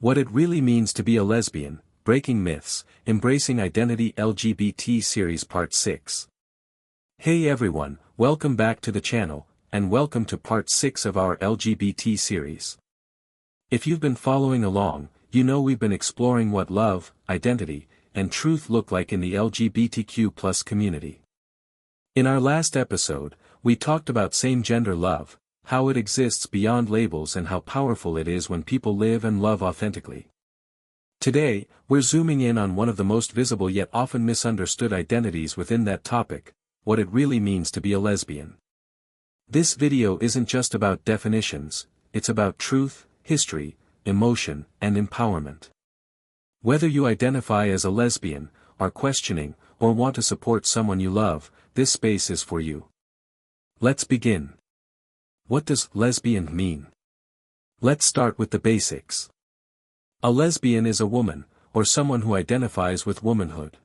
What it really means to be a lesbian, breaking myths, embracing identity LGBT series part 6. Hey everyone, welcome back to the channel, and welcome to part 6 of our LGBT series. If you've been following along, you know we've been exploring what love, identity, and truth look like in the LGBTQ+ community. In our last episode, we talked about same-gender love, how it exists beyond labels and how powerful it is when people live and love authentically. Today, we're zooming in on one of the most visible yet often misunderstood identities within that topic, what it really means to be a lesbian. This video isn't just about definitions, it's about truth, history, emotion, and empowerment. Whether you identify as a lesbian, are questioning, or want to support someone you love, this space is for you. Let's begin. What does lesbian mean? Let's start with the basics. A lesbian is a woman, or someone who identifies with womanhood.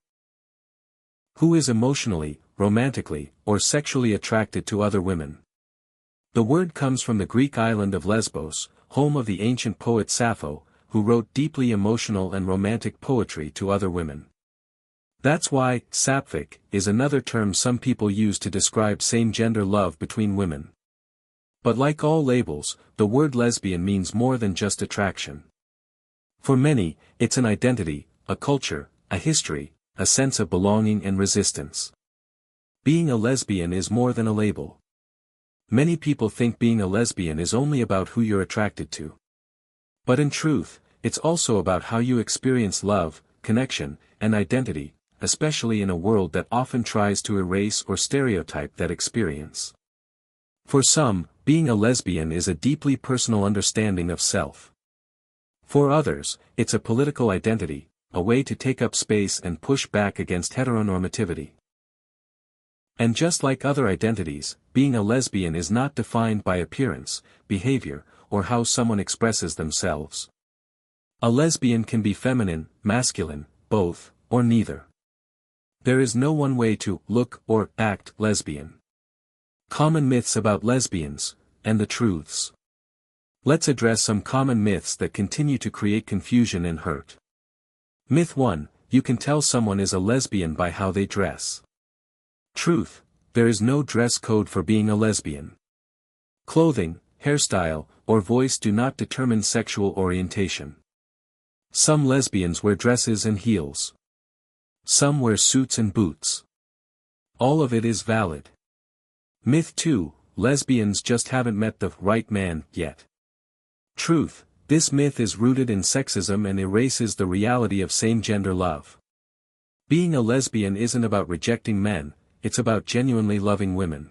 Who is emotionally, romantically, or sexually attracted to other women. The word comes from the Greek island of Lesbos, home of the ancient poet Sappho, who wrote deeply emotional and romantic poetry to other women. That's why, sapphic, is another term some people use to describe same-gender love between women. But like all labels, the word lesbian means more than just attraction. For many, it's an identity, a culture, a history, a sense of belonging and resistance. Being a lesbian is more than a label. Many people think being a lesbian is only about who you're attracted to. But in truth, it's also about how you experience love, connection, and identity, especially in a world that often tries to erase or stereotype that experience. For some, being a lesbian is a deeply personal understanding of self. For others, it's a political identity, a way to take up space and push back against heteronormativity. And just like other identities, being a lesbian is not defined by appearance, behavior, or how someone expresses themselves. A lesbian can be feminine, masculine, both, or neither. There is no one way to look or act lesbian. Common myths about lesbians, and the truths. Let's address some common myths that continue to create confusion and hurt. Myth 1, you can tell someone is a lesbian by how they dress. Truth, there is no dress code for being a lesbian. Clothing, hairstyle, or voice do not determine sexual orientation. Some lesbians wear dresses and heels. Some wear suits and boots. All of it is valid. Myth 2, lesbians just haven't met the right man yet. Truth, this myth is rooted in sexism and erases the reality of same-gender love. Being a lesbian isn't about rejecting men, it's about genuinely loving women.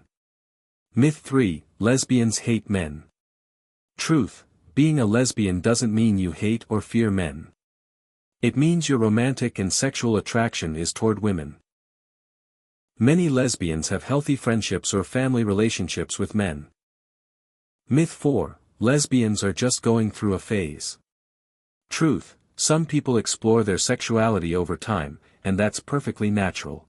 Myth 3, lesbians hate men. Truth, being a lesbian doesn't mean you hate or fear men. It means your romantic and sexual attraction is toward women. Many lesbians have healthy friendships or family relationships with men. Myth 4, lesbians are just going through a phase. Truth, some people explore their sexuality over time, and that's perfectly natural.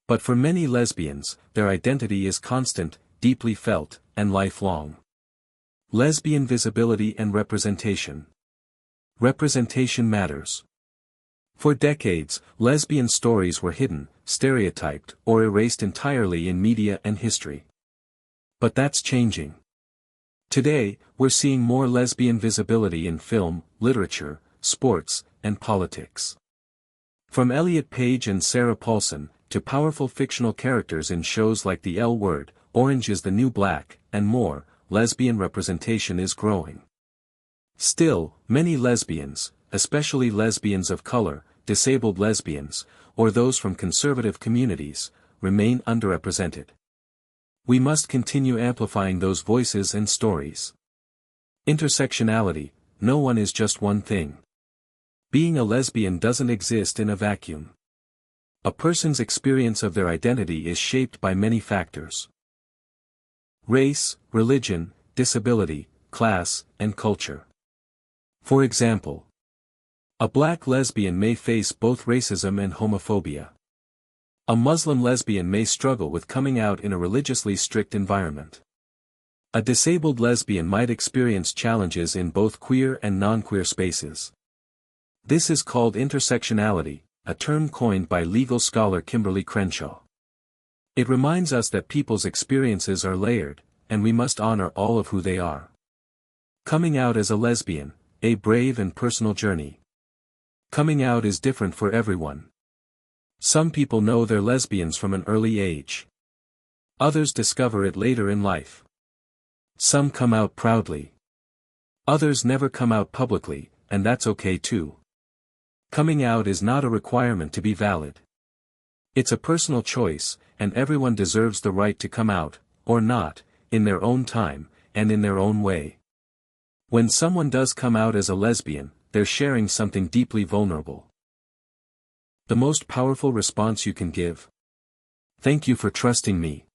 But for many lesbians, their identity is constant, deeply felt, and lifelong. Lesbian visibility and representation. Representation matters. For decades, lesbian stories were hidden, stereotyped, or erased entirely in media and history. But that's changing. Today, we're seeing more lesbian visibility in film, literature, sports, and politics. From Elliot Page and Sarah Paulson, to powerful fictional characters in shows like The L Word, Orange is the New Black, and more, lesbian representation is growing. Still, many lesbians, especially lesbians of color, disabled lesbians, or those from conservative communities, remain underrepresented. We must continue amplifying those voices and stories. Intersectionality, no one is just one thing. Being a lesbian doesn't exist in a vacuum. A person's experience of their identity is shaped by many factors. Race, religion, disability, class, and culture. For example, a black lesbian may face both racism and homophobia. A Muslim lesbian may struggle with coming out in a religiously strict environment. A disabled lesbian might experience challenges in both queer and non-queer spaces. This is called intersectionality, a term coined by legal scholar Kimberly Crenshaw. It reminds us that people's experiences are layered, and we must honor all of who they are. Coming out as a lesbian, a brave and personal journey. Coming out is different for everyone. Some people know they're lesbians from an early age. Others discover it later in life. Some come out proudly. Others never come out publicly, and that's okay too. Coming out is not a requirement to be valid. It's a personal choice, and everyone deserves the right to come out, or not, in their own time, and in their own way. When someone does come out as a lesbian, they're sharing something deeply vulnerable. The most powerful response you can give. Thank you for trusting me.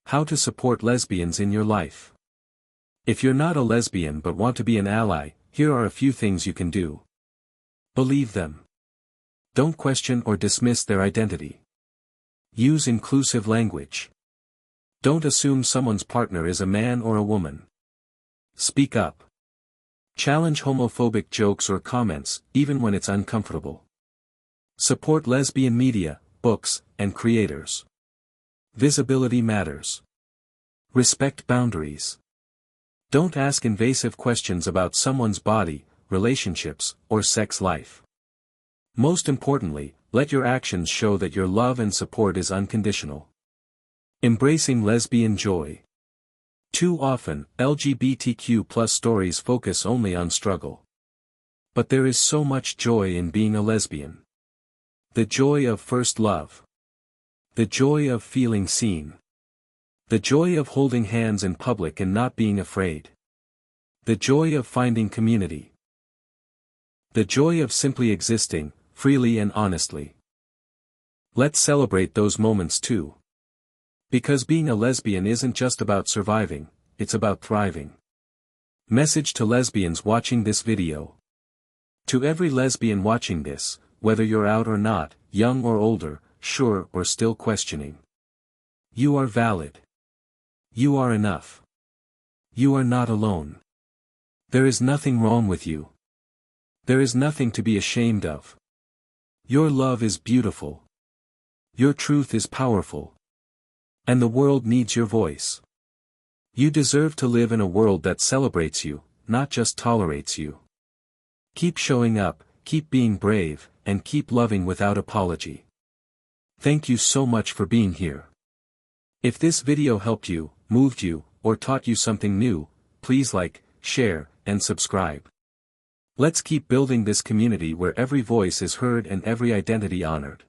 How to support lesbians in your life. If you're not a lesbian but want to be an ally, here are a few things you can do. Believe them. Don't question or dismiss their identity. Use inclusive language. Don't assume someone's partner is a man or a woman. Speak up. Challenge homophobic jokes or comments, even when it's uncomfortable. Support lesbian media, books, and creators. Visibility matters. Respect boundaries. Don't ask invasive questions about someone's body, relationships, or sex life. Most importantly, let your actions show that your love and support is unconditional. Embracing lesbian joy. Too often, LGBTQ+ stories focus only on struggle. But there is so much joy in being a lesbian. The joy of first love. The joy of feeling seen. The joy of holding hands in public and not being afraid. The joy of finding community. The joy of simply existing, freely and honestly. Let's celebrate those moments too. Because being a lesbian isn't just about surviving, it's about thriving. Message to lesbians watching this video. To every lesbian watching this, whether you're out or not, young or older, sure or still questioning. You are valid. You are enough. You are not alone. There is nothing wrong with you. There is nothing to be ashamed of. Your love is beautiful. Your truth is powerful. And the world needs your voice. You deserve to live in a world that celebrates you, not just tolerates you. Keep showing up, keep being brave, and keep loving without apology. Thank you so much for being here. If this video helped you, moved you, or taught you something new, please like, share, and subscribe. Let's keep building this community where every voice is heard and every identity honored.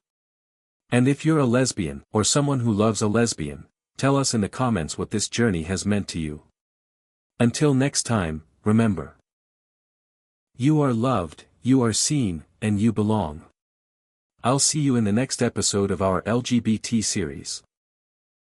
And if you're a lesbian, or someone who loves a lesbian, tell us in the comments what this journey has meant to you. Until next time, remember. You are loved, you are seen, and you belong. I'll see you in the next episode of our LGBT series.